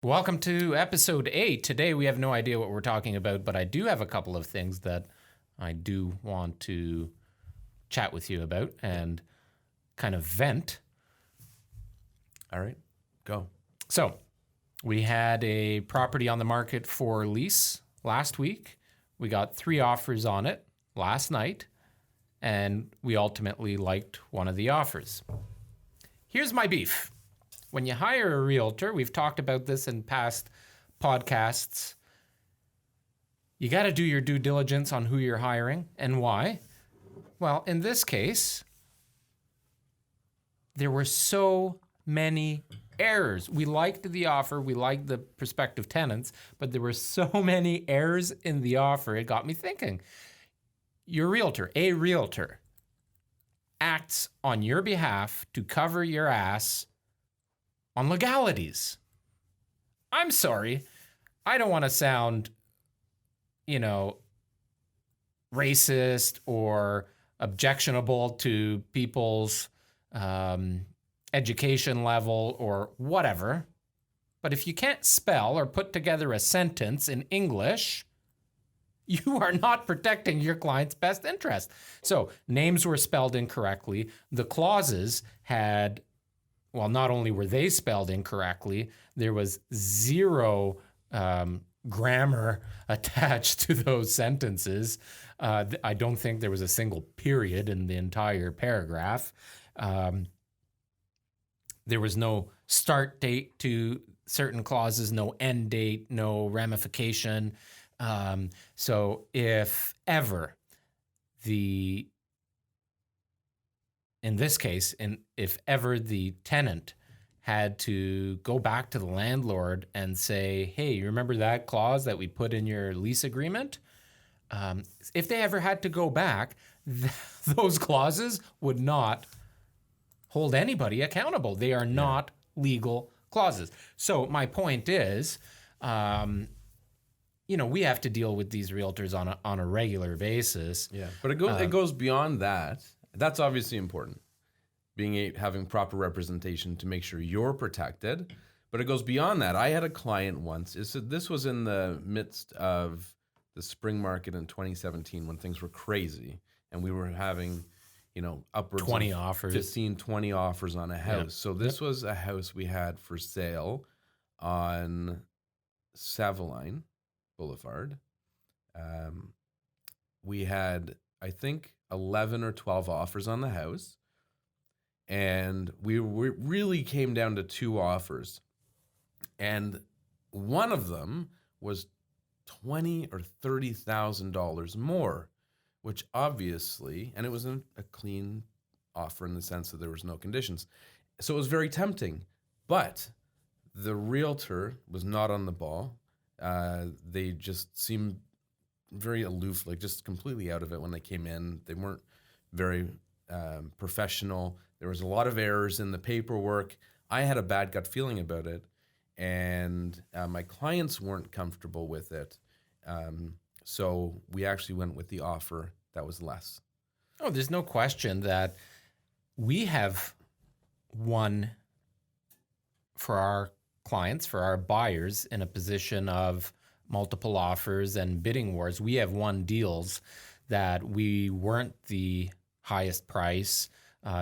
Welcome to episode 8. Today we have no idea what we're talking about, but I do have a couple of things that I do want to chat with you about and kind of vent. All right, go. So, we had a property on the market for lease last week. We got 3 offers on it last night, and we ultimately liked one of the offers. Here's my beef. When you hire a realtor, we've talked about this in past podcasts, you got to do your due diligence on who you're hiring and why. Well, in this case, there were so many errors. We liked the offer, we liked the prospective tenants, but there were so many errors in the offer. It got me thinking. Your realtor, a realtor, acts on your behalf to cover your ass on legalities. I'm sorry. I don't want to sound, racist or objectionable to people's education level or whatever. But if you can't spell or put together a sentence in English, you are not protecting your client's best interest. So names were spelled incorrectly. The clauses had, well, not only were they spelled incorrectly, there was zero grammar attached to those sentences. I don't think there was a single period in the entire paragraph. There was no start date to certain clauses, no end date, no ramification. So if ever in this case, if ever the tenant had to go back to the landlord and say, hey, you remember that clause that we put in your lease agreement? If they ever had to go back, those clauses would not hold anybody accountable. They are not legal clauses. So my point is, we have to deal with these realtors on a regular basis. Yeah, but it goes beyond that. That's obviously important, having proper representation to make sure you're protected. But it goes beyond that. I had a client once. This was in the midst of the spring market in 2017 when things were crazy, and we were having, upwards 20 of offers, 15, 20 offers on a house. Yep. So this was a house we had for sale on Savaline Boulevard. We had, I think, 11 or 12 offers on the house, and we really came down to 2 offers, and one of them was $20,000 or $30,000 more, which obviously, and it was a clean offer in the sense that there was no conditions, so it was very tempting, but the realtor was not on the ball. They just seemed very aloof, like just completely out of it when they came in. They weren't very professional. There was a lot of errors in the paperwork. I had a bad gut feeling about it, and my clients weren't comfortable with it. So we actually went with the offer that was less. Oh, there's no question that we have won for our clients, for our buyers in a position of multiple offers and bidding wars. We have won deals that we weren't the highest price,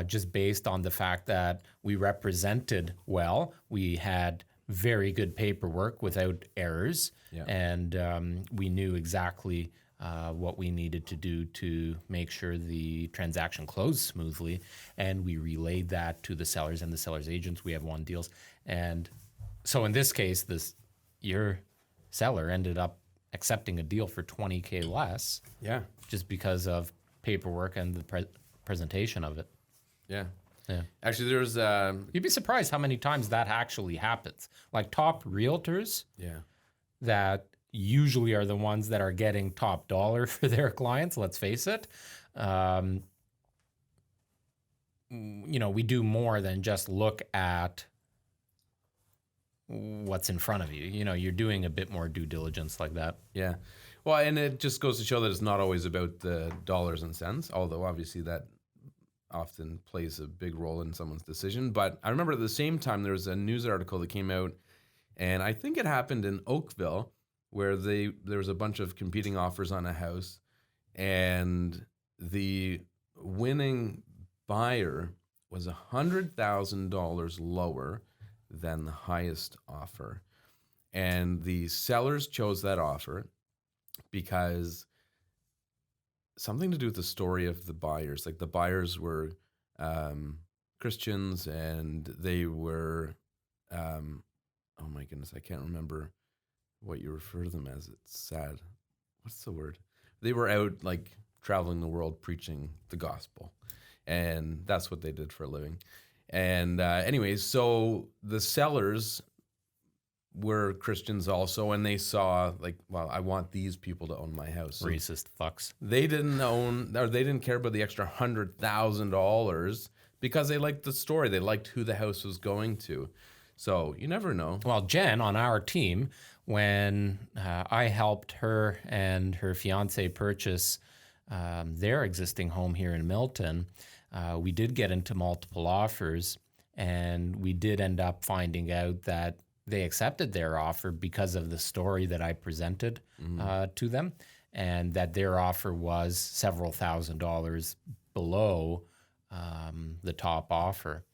just based on the fact that we represented well. We had very good paperwork without errors, and we knew exactly what we needed to do to make sure the transaction closed smoothly, and we relayed that to the sellers and the sellers' agents. We have won deals, and so in this case, your seller ended up accepting a deal for $20,000 less, just because of paperwork and the presentation of it. Yeah. Actually, there's you'd be surprised how many times that actually happens. Like top realtors, that usually are the ones that are getting top dollar for their clients. Let's face it. We do more than just look at what's in front of you. You're doing a bit more due diligence like that. Yeah. Well, and it just goes to show that it's not always about the dollars and cents, although obviously that often plays a big role in someone's decision. But I remember at the same time, there was a news article that came out, And I think it happened in Oakville where there was a bunch of competing offers on a house, and the winning buyer was $100,000 lower than the highest offer. And the sellers chose that offer because something to do with the story of the buyers. Like the buyers were Christians, and they were, oh my goodness, I can't remember what you refer to them as. It's sad. What's the word? They were out like traveling the world preaching the gospel, and that's what they did for a living. And anyways, so the sellers were Christians also, and they saw like, well, I want these people to own my house. So Racist fucks. they didn't care about the extra $100,000 because they liked the story. They liked who the house was going to. So you never know. Well, Jen on our team, when I helped her and her fiance purchase their existing home here in Milton, we did get into multiple offers, and we did end up finding out that they accepted their offer because of the story that I presented to them, and that their offer was several $1,000s below the top offer.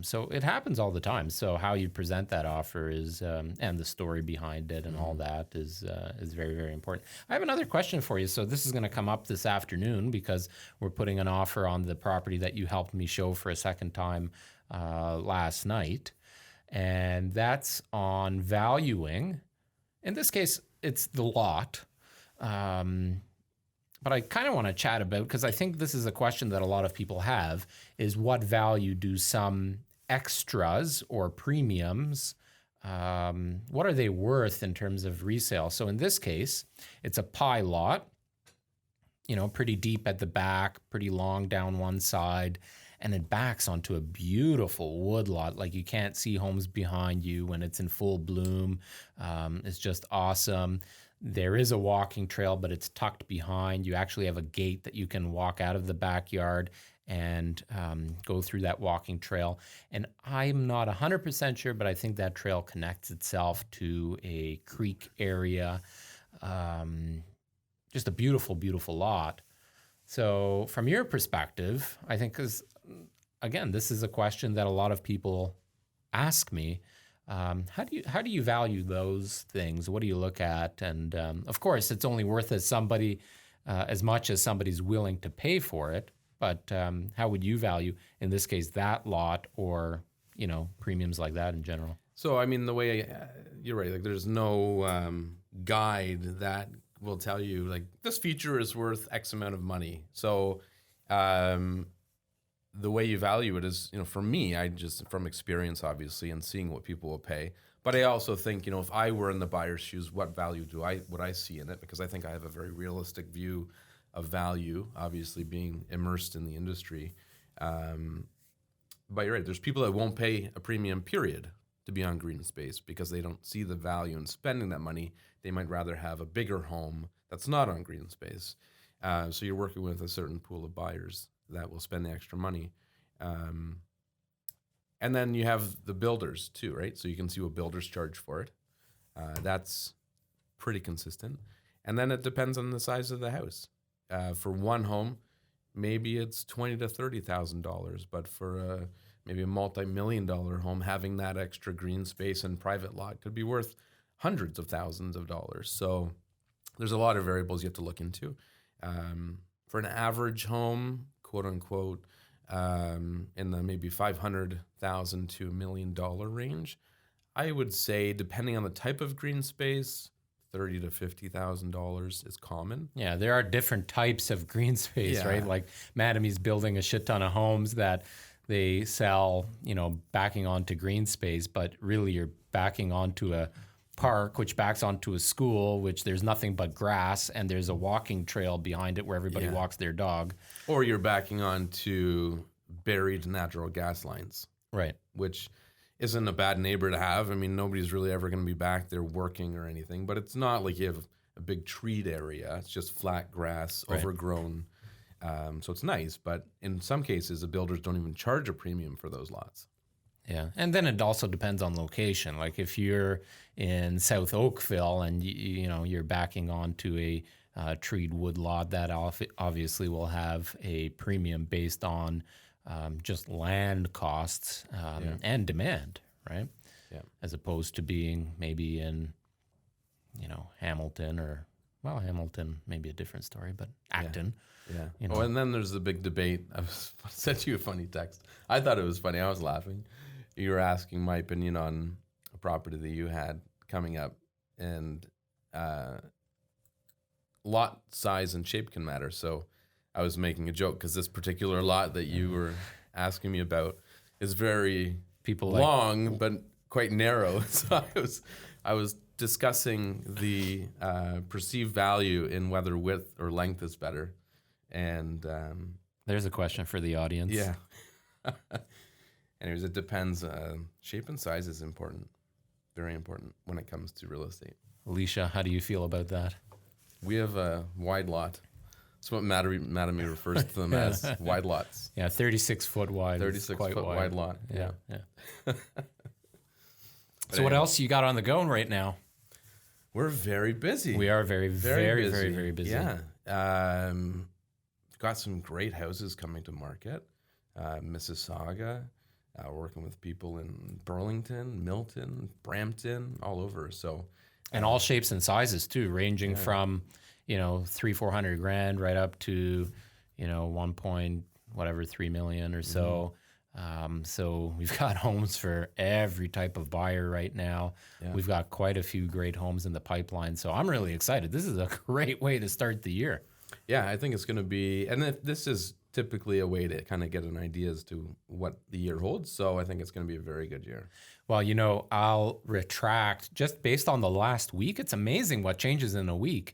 So it happens all the time. So how you present that offer is, and the story behind it and all that is very, very important. I have another question for you. So this is going to come up this afternoon because we're putting an offer on the property that you helped me show for a second time last night. And that's on valuing. In this case, it's the lot. But I kind of want to chat about, because I think this is a question that a lot of people have, is what value do some extras or premiums, what are they worth in terms of resale? So in this case, it's a pie lot, pretty deep at the back, pretty long down one side, and it backs onto a beautiful wood lot. Like you can't see homes behind you when it's in full bloom. It's just awesome. There is a walking trail, but it's tucked behind. You actually have a gate that you can walk out of the backyard and go through that walking trail. And I'm not 100% sure, but I think that trail connects itself to a creek area. Just a beautiful, beautiful lot. So from your perspective, I think, because again, this is a question that a lot of people ask me. How do you value those things? What do you look at? And of course, it's only worth as much as somebody's willing to pay for it. But how would you value, in this case, that lot or premiums like that in general? So I mean, the way you're right. Like, there's no guide that will tell you like this feature is worth X amount of money. So the way you value it is, for me, I just, from experience, obviously, and seeing what people will pay. But I also think, if I were in the buyer's shoes, what value would I see in it? Because I think I have a very realistic view of value, obviously being immersed in the industry. But you're right. There's people that won't pay a premium, period, to be on Greenspace because they don't see the value in spending that money. They might rather have a bigger home that's not on Greenspace. So you're working with a certain pool of buyers that will spend the extra money. And then you have the builders too, right? So you can see what builders charge for it. That's pretty consistent. And then it depends on the size of the house. For one home, maybe it's $20,000 to $30,000, but for maybe a multi-million-dollar home, having that extra green space and private lot could be worth hundreds of thousands of dollars. So there's a lot of variables you have to look into. For an average home, quote unquote, in the maybe $500,000 to $1 million range, I would say, depending on the type of green space, $30,000 to $50,000 is common. Yeah, there are different types of green space, right? Like Mattamy building a shit ton of homes that they sell, backing onto green space, but really you're backing onto a park, which backs onto a school, which there's nothing but grass, and there's a walking trail behind it where everybody walks their dog. Or you're backing onto buried natural gas lines. Right. Which isn't a bad neighbor to have. I mean, nobody's really ever going to be back there working or anything, but it's not like you have a big treed area. It's just flat grass, overgrown. So it's nice, but in some cases, the builders don't even charge a premium for those lots. Yeah. And then it also depends on location. Like if you're in South Oakville and you're backing onto a treed wood lot, that obviously will have a premium based on just land costs and demand, right? Yeah. As opposed to being maybe in, Hamilton Hamilton may be a different story, but Acton. Yeah. You know. Oh, and then there's the big debate. I sent you a funny text. I thought it was funny. I was laughing. You were asking my opinion on a property that you had coming up, and lot size and shape can matter. So I was making a joke because this particular lot that you were asking me about is very long, but quite narrow. So I was discussing the perceived value in whether width or length is better. And there's a question for the audience. Yeah. Anyways, it depends. Shape and size is important, very important when it comes to real estate. Alicia, how do you feel about that? We have a wide lot. That's what Mattamy refers to them as, wide lots. Yeah, 36 foot wide. 36 foot wide lot. Yeah. So what else you got on the go right now? We're very busy. We are very, very, very, very busy. Yeah. Got some great houses coming to market. Mississauga, working with people in Burlington, Milton, Brampton, all over. So, and all shapes and sizes too, ranging from 300-400 grand right up to 1.3 million or so. So we've got homes for every type of buyer right now. Yeah. We've got quite a few great homes in the pipeline. So I'm really excited. This is a great way to start the year. Yeah, I think it's going to be, and this is typically a way to kind of get an idea as to what the year holds. So I think it's going to be a very good year. Well, I'll retract just based on the last week. It's amazing what changes in a week.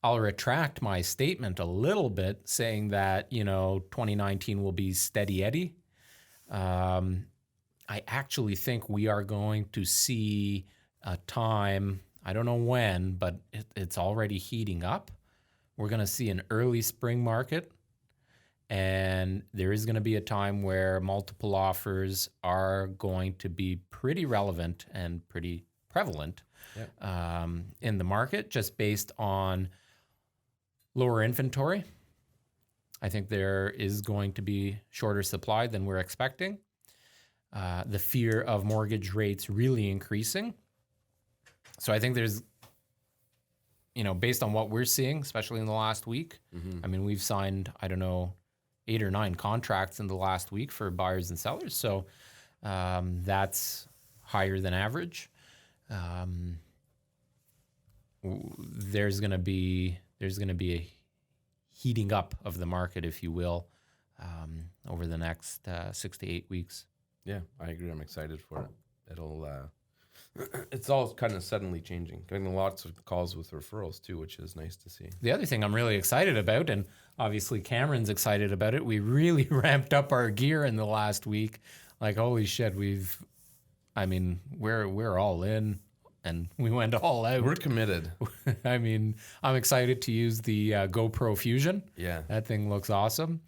I'll retract my statement a little bit saying that, 2019 will be steady Eddie. I actually think we are going to see a time, I don't know when, but it's already heating up. We're going to see an early spring market, and there is going to be a time where multiple offers are going to be pretty relevant and pretty prevalent in the market, just based on lower inventory. I think there is going to be shorter supply than we're expecting. The fear of mortgage rates really increasing. So I think there's, based on what we're seeing, especially in the last week, I mean, we've signed, 8 or 9 contracts in the last week for buyers and sellers. So that's higher than average. There's going to be a heating up of the market, if you will, over the next 6 to 8 weeks. Yeah, I agree. I'm excited for it. It's all kind of suddenly changing. Getting lots of calls with referrals too, which is nice to see. The other thing I'm really excited about, and obviously Cameron's excited about it, we really ramped up our gear in the last week. Like, holy shit, we're all in. And we went all out. We're committed. I mean, I'm excited to use the GoPro Fusion. Yeah. That thing looks awesome.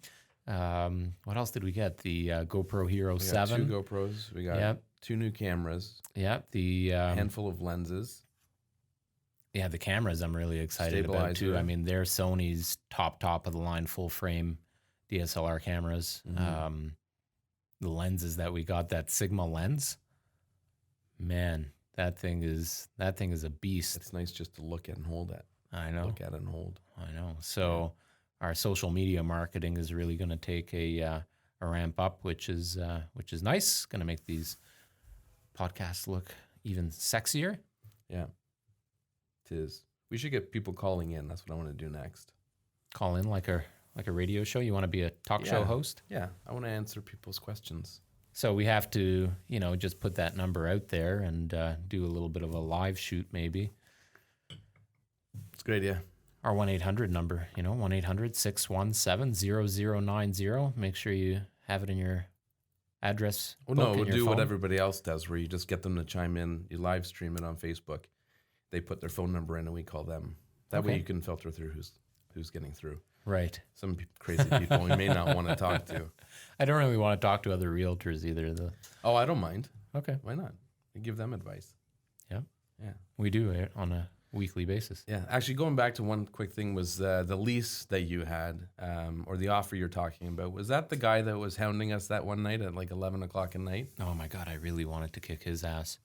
What else did we get? The GoPro Hero 7. We got 2 GoPros. We got 2 new cameras. Yeah. The handful of lenses. Yeah, the cameras I'm really excited about too. I mean, they're Sony's top of the line full frame DSLR cameras. The lenses that we got, that Sigma lens, man. That thing is a beast. It's nice just to look at and hold at. I know. Look at and hold. I know. So our social media marketing is really going to take a ramp up, which is nice. Going to make these podcasts look even sexier. Yeah, it is. We should get people calling in. That's what I want to do next. Call in like a radio show. You want to be a talk show host? Yeah, I want to answer people's questions. So we have to, just put that number out there and do a little bit of a live shoot maybe. It's a good idea. Our 1-800 number, 1-800-617-0090. Make sure you have it in your address. Well, no, we'll do what everybody else does, where you just get them to chime in. You live stream it on Facebook. They put their phone number in and we call them. That way you can filter through who's getting through. Right. Some crazy people we may not want to talk to. I don't really want to talk to other realtors either, though. Oh, I don't mind. Okay. Why not? I give them advice. Yeah. Yeah. We do it on a weekly basis. Yeah. Actually, going back to one quick thing was the lease that you had, or the offer you're talking about. Was that the guy that was hounding us that one night at like 11 o'clock at night? Oh my God, I really wanted to kick his ass.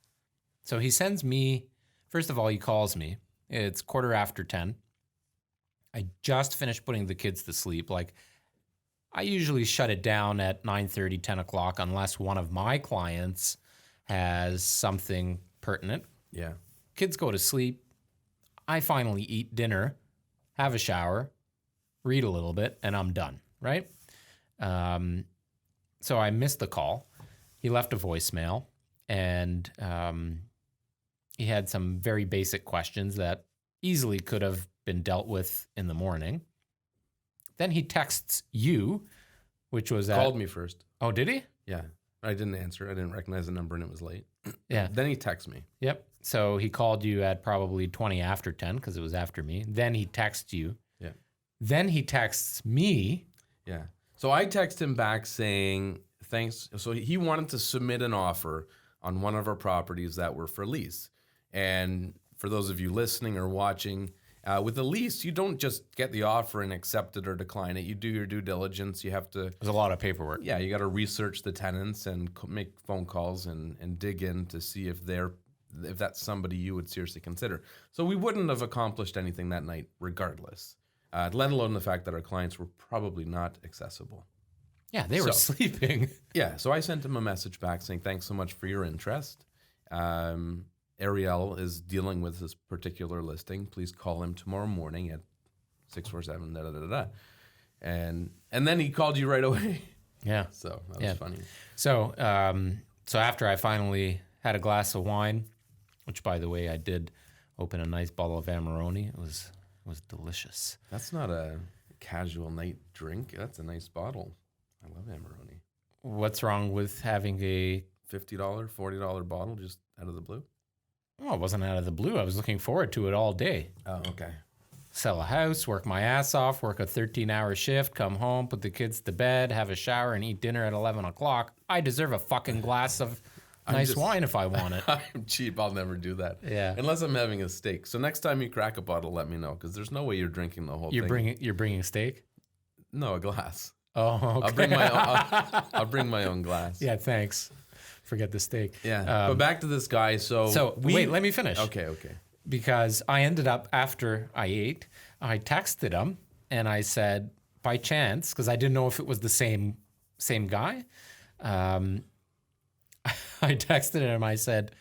So he sends me, first of all, he calls me. It's 10:15. I just finished putting the kids to sleep. Like, I usually shut it down at 9:30, 10 o'clock, unless one of my clients has something pertinent. Yeah. Kids go to sleep. I finally eat dinner, have a shower, read a little bit, and I'm done, right? So I missed the call. He left a voicemail, and he had some very basic questions that easily could have been dealt with in the morning. Then he texts you, which was Called me first. Oh, did he? Yeah. I didn't answer. I didn't recognize the number and it was late. Yeah. Then he texts me. Yep. So he called you at probably 20 after 10 because it was after me. Then he texts you. Yeah. Then he texts me. Yeah. So I text him back saying, thanks. So he wanted to submit an offer on one of our properties that were for lease. And for those of you listening or watching, with the lease, you don't just get the offer and accept it or decline it. You do your due diligence. You have to. There's a lot of paperwork. Yeah, you got to research the tenants and make phone calls and dig in to see if that's somebody you would seriously consider. So we wouldn't have accomplished anything that night regardless, let alone the fact that our clients were probably not accessible. Yeah, they were sleeping. Yeah, so I sent him a message back saying, thanks so much for your interest. Ariel is dealing with this particular listing. Please call him tomorrow morning at 647, da-da-da-da-da. And then he called you right away. Yeah. So that was funny. So, so after I finally had a glass of wine, which by the way, I did open a nice bottle of Amarone. It was delicious. That's not a casual night drink. That's a nice bottle. I love Amarone. What's wrong with having a $50, $40 bottle just out of the blue? Oh, it wasn't out of the blue. I was looking forward to it all day. Oh, okay. Sell a house, work my ass off, work a 13-hour shift, come home, put the kids to bed, have a shower, and eat dinner at 11 o'clock. I deserve a fucking glass of nice wine if I want it. I'm cheap. I'll never do that. Yeah. Unless I'm having a steak. So next time you crack a bottle, let me know, because there's no way you're drinking the whole thing. You're bringing steak? No, a glass. Oh, okay. I'll bring my own glass. Yeah, thanks. Forget the steak. Yeah. But back to this guy. Wait, let me finish. Okay. Because I ended up, after I ate, I texted him and I said, by chance, because I didn't know if it was the same guy, I texted him. I said,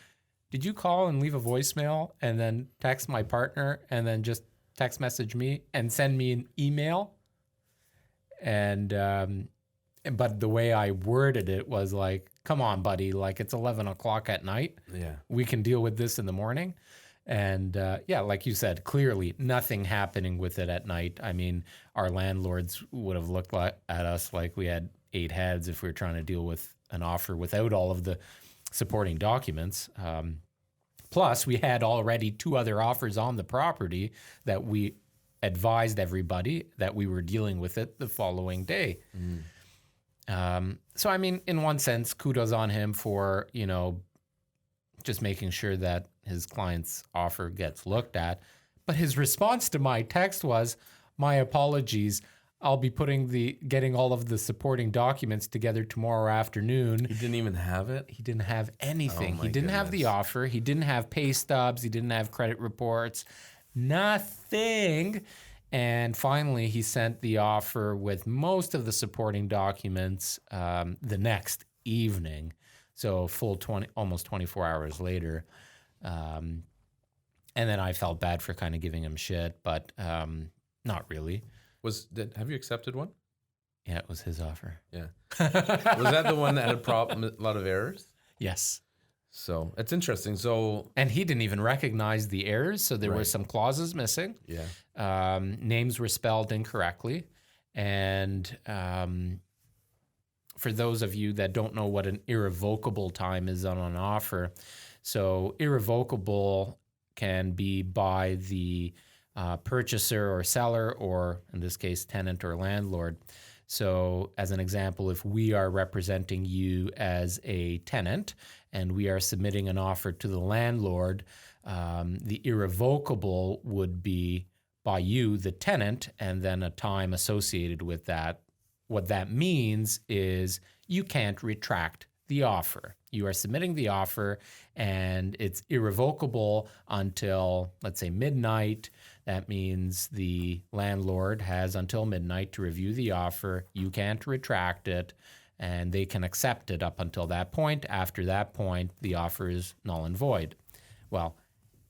did you call and leave a voicemail and then text my partner and then just text message me and send me an email? And but the way I worded it was like, come on, buddy, like it's 11 o'clock at night. Yeah. We can deal with this in the morning. And yeah, like you said, clearly nothing happening with it at night. I mean, our landlords would have looked at us like we had 8 heads if we were trying to deal with an offer without all of the supporting documents. Plus, we had already 2 other offers on the property that we advised everybody that we were dealing with it the following day. So, I mean, in one sense, kudos on him for, just making sure that his client's offer gets looked at. But his response to my text was, my apologies. I'll be getting all of the supporting documents together tomorrow afternoon. He didn't even have it? He didn't have anything. Oh, he didn't have the offer. He didn't have pay stubs. He didn't have credit reports. Nothing. And finally, he sent the offer with most of the supporting documents the next evening. So almost 24 hours later. And then I felt bad for kind of giving him shit, but not really. Have you accepted one? Yeah, it was his offer. Yeah. Was that the one that had a lot of errors? Yes. So it's interesting. And he didn't even recognize the errors. So there were some clauses missing. Yeah. Names were spelled incorrectly. And for those of you that don't know what an irrevocable time is on an offer, so irrevocable can be by the purchaser or seller, or in this case, tenant or landlord. So, as an example, if we are representing you as a tenant and we are submitting an offer to the landlord, the irrevocable would be by you, the tenant, and then a time associated with that. What that means is you can't retract the offer. You are submitting the offer and it's irrevocable until, let's say, midnight. That means the landlord has until midnight to review the offer. You can't retract it, and they can accept it up until that point. After that point, the offer is null and void. Well,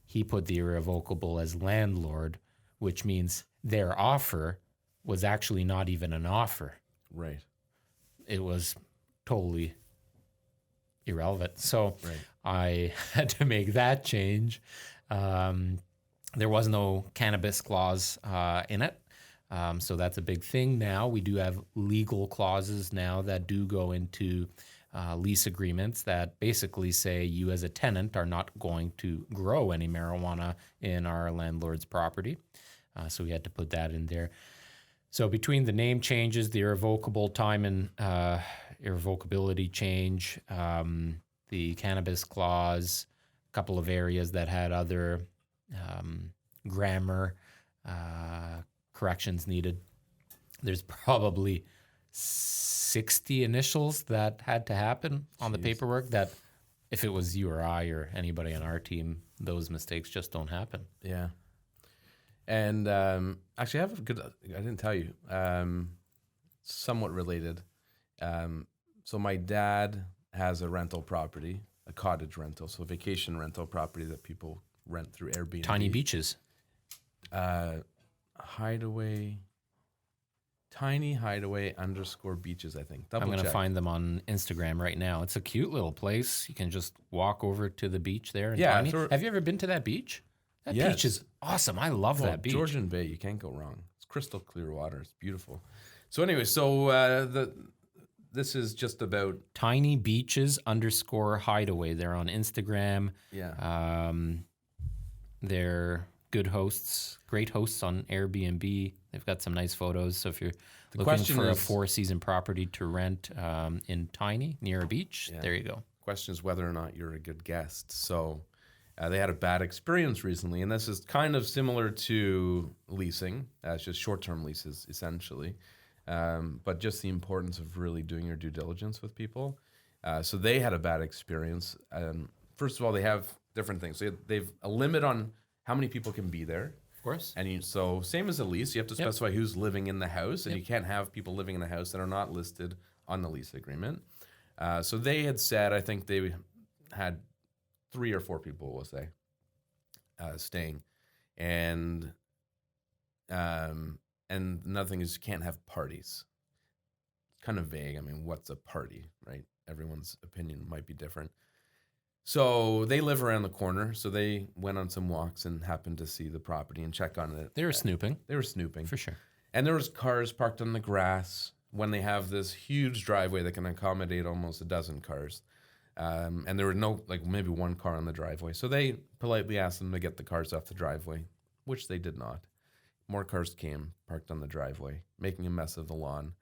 he put the irrevocable as landlord, which means their offer was actually not even an offer. Right. It was totally irrelevant. So Right. I had to make that change. There was no cannabis clause in it. So that's a big thing now. We do have legal clauses now that do go into lease agreements that basically say you as a tenant are not going to grow any marijuana in our landlord's property. So we had to put that in there. So between the name changes, the irrevocable time and irrevocability change, the cannabis clause, a couple of areas that had other grammar corrections needed. There's probably 60 initials that had to happen on the paperwork that if it was you or I or anybody on our team, those mistakes just don't happen. Yeah. And actually, I have a good, I didn't tell you, somewhat related. So my dad has a rental property, a cottage rental, so a vacation rental property that people rent through Airbnb. Tiny beaches. Hideaway, tiny hideaway _ beaches, I think. I'm going to find them on Instagram right now. It's a cute little place. You can just walk over to the beach there. In Tiny. Have you ever been to that beach? That beach is awesome. I love that beach. Georgian Bay, you can't go wrong. It's crystal clear water. It's beautiful. So anyway, this is just about Tiny Beaches _ hideaway. They're on Instagram. Yeah. They're good hosts, great hosts on Airbnb. They've got some nice photos. So if you're looking for a 4-season property to rent in Tiny near a beach, there you go. Question is whether or not you're a good guest. So they had a bad experience recently, and this is kind of similar to leasing. It's just short-term leases, essentially. But just the importance of really doing your due diligence with people. So they had a bad experience. First of all, they have different things. So they've a limit on how many people can be there. Of course. And so same as a lease, you have to specify who's living in the house, and you can't have people living in the house that are not listed on the lease agreement. So they had said, I think they had 3 or 4 people, we'll say, staying. And another thing is you can't have parties. It's kind of vague. I mean, what's a party, right? Everyone's opinion might be different. So they live around the corner. So they went on some walks and happened to see the property and check on it. They were snooping. They were snooping. For sure. And there was cars parked on the grass when they have this huge driveway that can accommodate almost a dozen cars. And there were maybe 1 car on the driveway. So they politely asked them to get the cars off the driveway, which they did not. More cars came, parked on the driveway, making a mess of the lawn.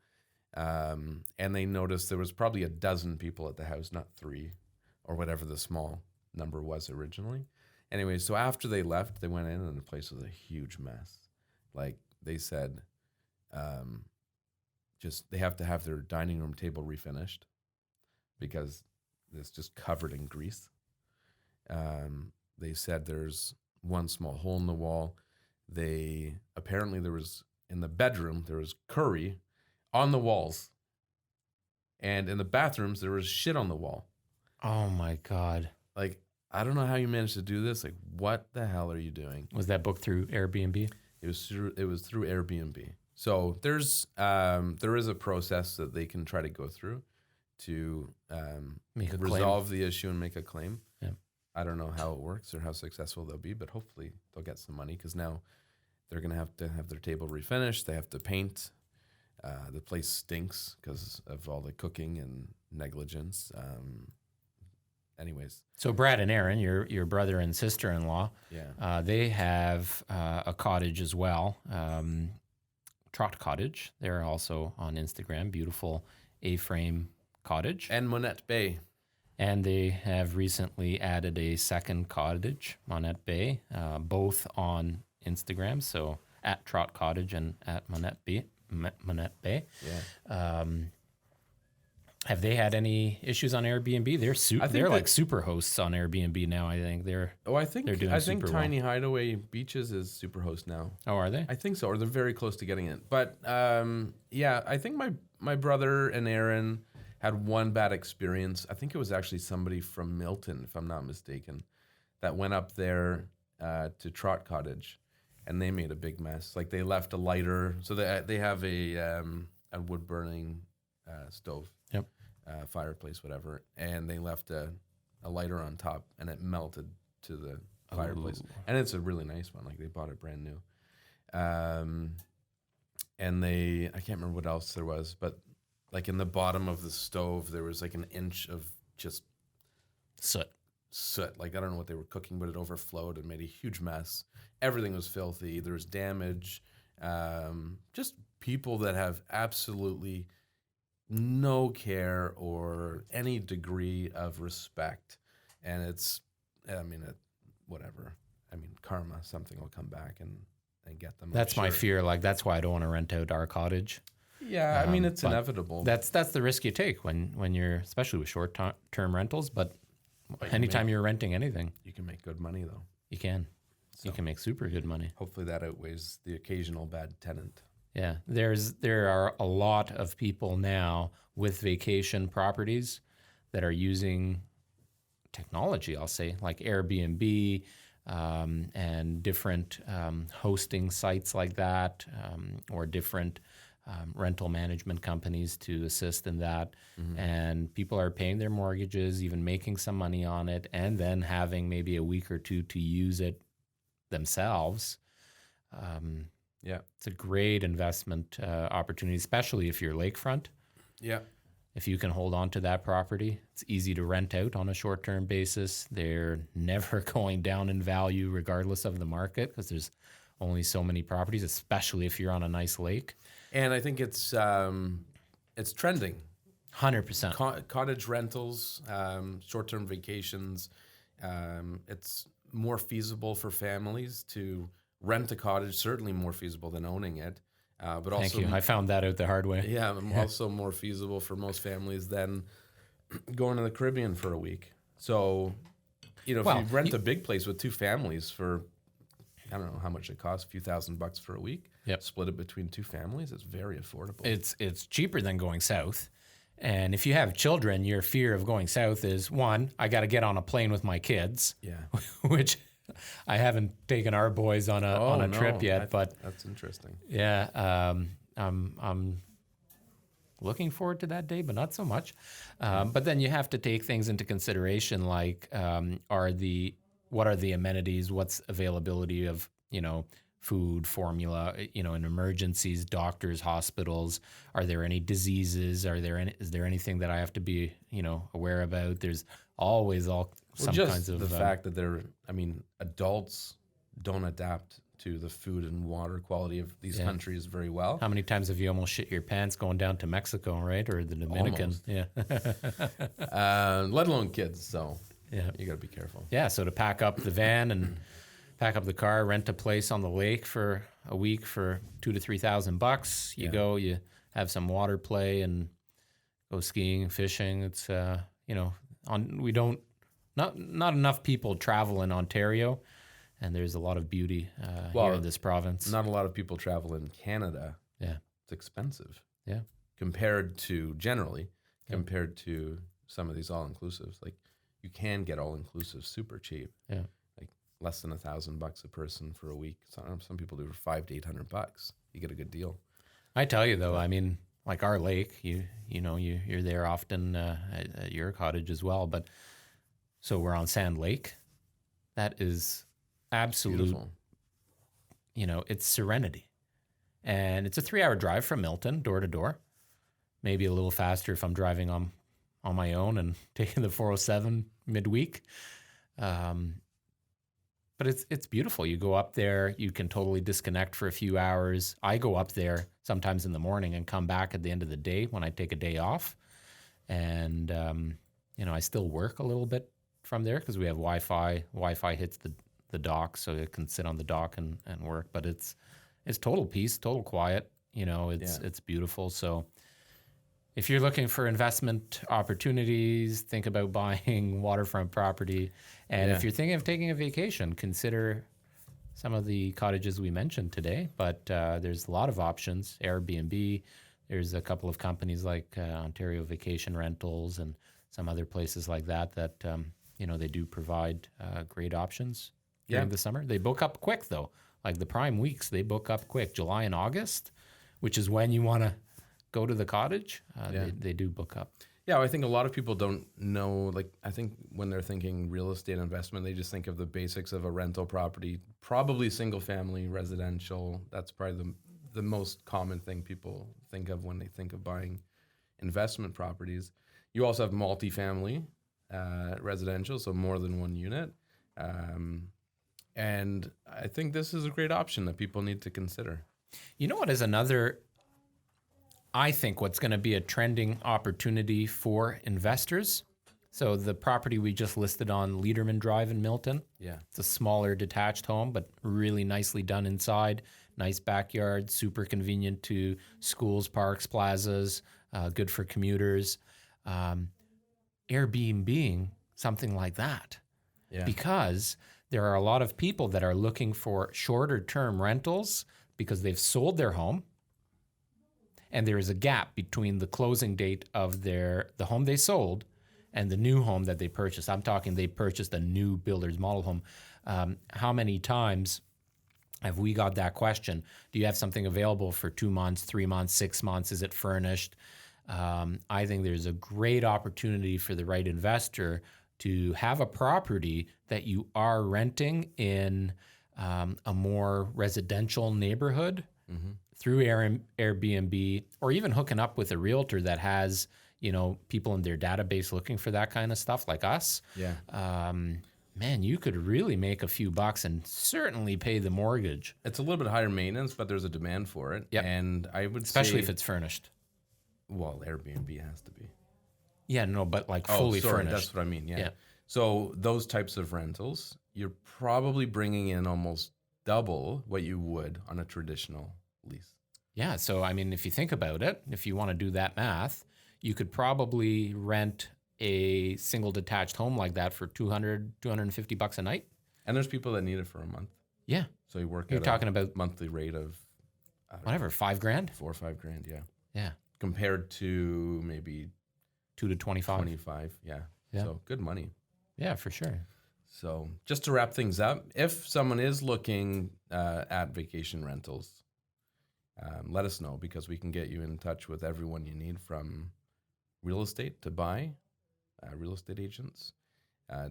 And they noticed there was probably a dozen people at the house, not 3, or whatever the small number was originally. Anyway, so after they left, they went in and the place was a huge mess. Like they said, they have to have their dining room table refinished because it's just covered in grease. They said there's 1 small hole in the wall. Apparently there was, in the bedroom, there was curry on the walls. And in the bathrooms, there was shit on the wall. Oh my God. Like, I don't know how you managed to do this. Like, what the hell are you doing? Was that booked through Airbnb? It was through Airbnb. So there is a process that they can try to go through to resolve the issue and make a claim. Yeah. I don't know how it works or how successful they'll be, but hopefully they'll get some money because now they're going to have their table refinished. They have to paint. The place stinks because of all the cooking and negligence. anyways, So Brad and Aaron, your brother and sister-in-law, yeah. they have a cottage as well, Trott Cottage. They're also on Instagram, beautiful A-frame cottage. And Monette Bay. And they have recently added a second cottage, Monette Bay, both on Instagram. So at Trott Cottage and at Monette Bay. Yeah. Have they had any issues on Airbnb? They're like super hosts on Airbnb now. I think they're I think doing super well. Tiny Hideaway Beaches is Superhost now. Oh, are they? I think so, or they're very close to getting it. But yeah, I think my brother and Aaron had one bad experience. I think it was actually somebody from Milton, if I'm not mistaken, that went up there to Trott Cottage, and they made a big mess. Like they left a lighter, so they have a wood burning stove, Yep. fireplace, whatever, and they left a lighter on top, and it melted to the fireplace. Ooh. And it's a really nice one. Like they bought it brand new. And I can't remember what else there was, but like in the bottom of the stove, there was like an inch of just Soot. Like I don't know what they were cooking, but it overflowed and made a huge mess. Everything was filthy. There was damage. Just people that have absolutely no care or any degree of respect. And whatever. I mean, karma, something will come back and get them. That's my fear. Like that's why I don't want to rent out our cottage. Yeah, I mean, it's inevitable. That's the risk you take when you're, especially with short-term rentals. But anytime you're renting anything, you can make good money though. you can. So You can make super good money. hopefully that outweighs the occasional bad tenant. Yeah, there are a lot of people now with vacation properties that are using technology, I'll say, like Airbnb and different hosting sites like that, or different rental management companies to assist in that. Mm-hmm. And people are paying their mortgages, even making some money on it, and then having maybe a week or two to use it themselves. Yeah. It's a great investment opportunity, especially if you're lakefront. Yeah. If you can hold on to that property, it's easy to rent out on a short-term basis. They're never going down in value regardless of the market because there's only so many properties, especially if you're on a nice lake. And I think it's trending. 100%. Cottage rentals, short-term vacations. It's more feasible for families to rent a cottage, certainly more feasible than owning it. But also, Thank you. I found that out the hard way. Yeah, also more feasible for most families than going to the Caribbean for a week. So, if you rent a big place with two families for, I don't know how much it costs, a few $1,000 for a week. Yep. Split it between two families, it's very affordable. It's cheaper than going south. And if you have children, your fear of going south is, one, I got to get on a plane with my kids. Yeah. Which I haven't taken our boys on a trip yet, but that's interesting. Yeah, I'm looking forward to that day, but not so much. But then you have to take things into consideration, like what are the amenities, what's availability of food, formula, in emergencies, doctors, hospitals. Are there any diseases? Is there anything that I have to be aware about? There's always some kinds of the fact that adults don't adapt to the food and water quality of these countries very well. How many times have you almost shit your pants going down to Mexico, right, or the Dominican? Almost. Yeah. Let alone kids. So yeah, you got to be careful. Yeah. So to pack up the van and pack up the car, rent a place on the lake for a week for $2,000 to $3,000. You go, you have some water play and go skiing, fishing. It's not enough people travel in Ontario, and there's a lot of beauty here in this province. Not a lot of people travel in Canada. Yeah, it's expensive. Yeah, to some of these all-inclusives. Like you can get all-inclusive super cheap. Yeah. Less than $1,000 a person for a week. Some people do for $500 to $800. You get a good deal. I tell you though, like our lake, you're there often at your cottage as well. But so we're on Sand Lake. That is absolute. Beautiful. It's serenity, and it's a 3-hour drive from Milton, door to door. Maybe a little faster if I'm driving on on my own and taking the 407 midweek. But it's beautiful. You go up there, you can totally disconnect for a few hours. I go up there sometimes in the morning and come back at the end of the day when I take a day off. And, I still work a little bit from there because we have Wi-Fi. Wi-Fi hits the dock, so it can sit on the dock and work. But it's total peace, total quiet. It's beautiful. So if you're looking for investment opportunities, think about buying waterfront property. And if you're thinking of taking a vacation, consider some of the cottages we mentioned today. But there's a lot of options. AirBnB, there's a couple of companies like Ontario Vacation Rentals and some other places like that they do provide great options during the summer. They book up quick, though. Like the prime weeks, they book up quick. July and August, which is when you want to go to the cottage, they do book up. Yeah, I think a lot of people don't know, I think when they're thinking real estate investment, they just think of the basics of a rental property, probably single family, residential. That's probably the most common thing people think of when they think of buying investment properties. You also have multifamily residential, so more than one unit. And I think this is a great option that people need to consider. You know what is another, I think what's going to be a trending opportunity for investors? So the property we just listed on Lederman Drive in Milton. Yeah. It's a smaller detached home, but really nicely done inside. Nice backyard, super convenient to schools, parks, plazas, good for commuters. Airbnb, something like that. Yeah. Because there are a lot of people that are looking for shorter term rentals because they've sold their home and there is a gap between the closing date of the home they sold and the new home that they purchased. I'm talking they purchased a new builder's model home. How many times have we got that question? Do you have something available for 2 months, 3 months, 6 months? Is it furnished? I think there's a great opportunity for the right investor to have a property that you are renting in a more residential neighborhood through Airbnb, or even hooking up with a realtor that has, people in their database looking for that kind of stuff like us. Yeah. Man, you could really make a few bucks and certainly pay the mortgage. It's a little bit higher maintenance, but there's a demand for it. Yep. And I would Especially say, if it's furnished. Well, Airbnb has to be. Yeah, no, but fully furnished. That's what I mean. Yeah. So those types of rentals, you're probably bringing in almost double what you would on a traditional lease. Yeah. So, if you think about it, if you want to do that math, you could probably rent a single detached home like that for $200, $250 a night. And there's people that need it for a month. Yeah. So you're talking about monthly rate of whatever, $5,000, $4 or $5,000. Yeah. Yeah. Compared to maybe 2 to 25. 25. Yeah. So good money. Yeah, for sure. So just to wrap things up, if someone is looking at vacation rentals, let us know because we can get you in touch with everyone you need, from real estate to buy, real estate agents,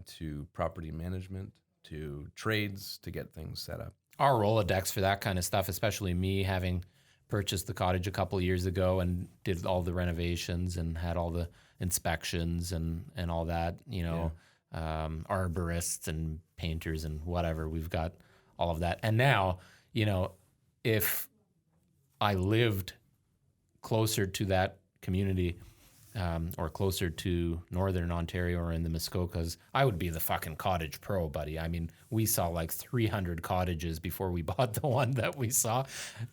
to property management, to trades to get things set up. Our Rolodex for that kind of stuff, especially me having purchased the cottage a couple of years ago and did all the renovations and had all the inspections and all that, arborists and painters and whatever. We've got all of that. And now, if I lived closer to that community or closer to Northern Ontario or in the Muskokas, I would be the fucking cottage pro, buddy. We saw like 300 cottages before we bought the one that we saw.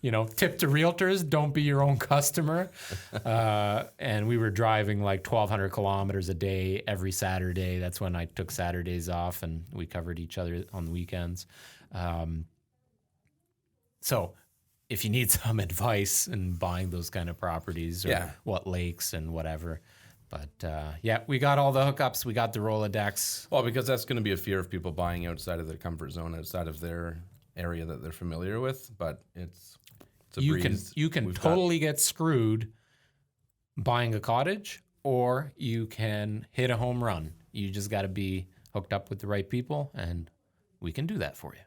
Tip to realtors, don't be your own customer. And we were driving like 1,200 kilometers a day every Saturday. That's when I took Saturdays off and we covered each other on the weekends. So if you need some advice in buying those kind of properties or what lakes and whatever. But we got all the hookups. We got the Rolodex. Well, because that's going to be a fear of people buying outside of their comfort zone, outside of their area that they're familiar with. But it's a breeze. You can totally get screwed buying a cottage, or you can hit a home run. You just got to be hooked up with the right people, and we can do that for you.